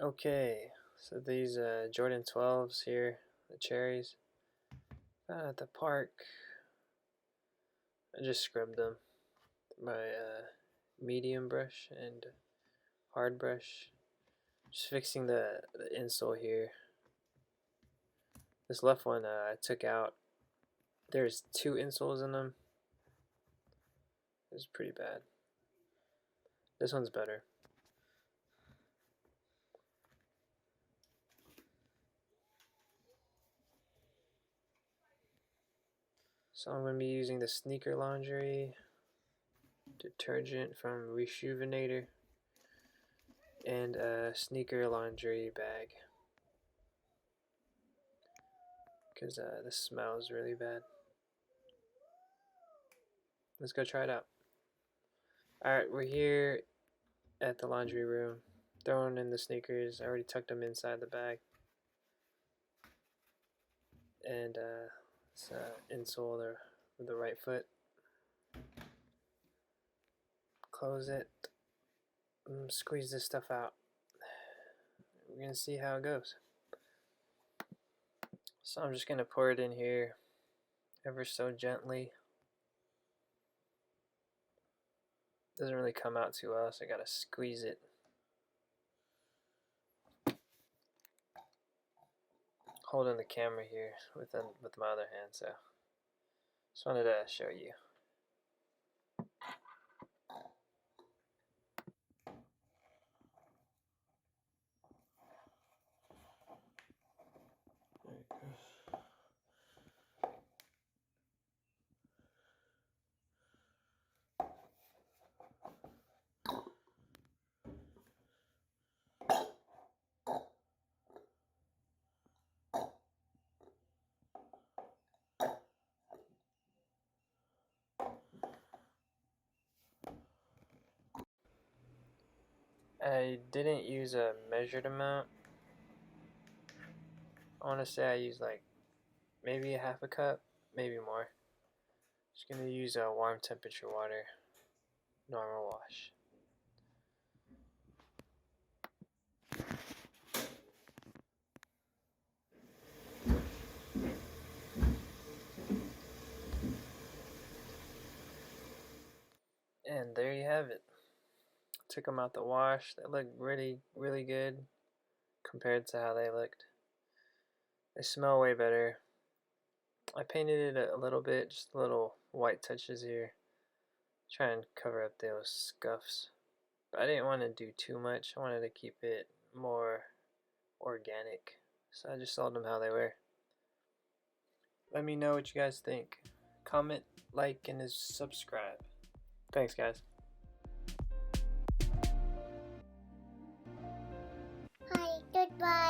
Okay, so these Jordan 12s here, the cherries, found at the park. I just scrubbed them with my medium brush and hard brush. Just fixing the insole here. This left one I took out. There's two insoles in them. It's pretty bad. This one's better. So I'm going to be using the Sneaker Laundry detergent from Reshoevn8r and a Sneaker Laundry bag because the smell is really bad. Let's go try it out. Alright, we're here at the laundry room, throwing in the sneakers. I already tucked them inside the bag. And it's insole the right foot. Close it. Squeeze this stuff out. We're gonna see how it goes. So I'm just gonna pour it in here ever so gently. Doesn't really come out too well, so I gotta squeeze it. Holding the camera here with my other hand, so just wanted to show you. There it goes. I didn't use a measured amount. I want to say I used like maybe a half a cup, maybe more. Just gonna use warm temperature water, normal wash. And there you have it. Took them out the wash. They look really, really good compared to how they looked. They smell way better. I painted it a little bit, just little white touches here. Try and cover up those scuffs. But I didn't want to do too much. I wanted to keep it more organic. So I just sold them how they were. Let me know what you guys think. Comment, like, and subscribe. Thanks, guys. Hi, goodbye.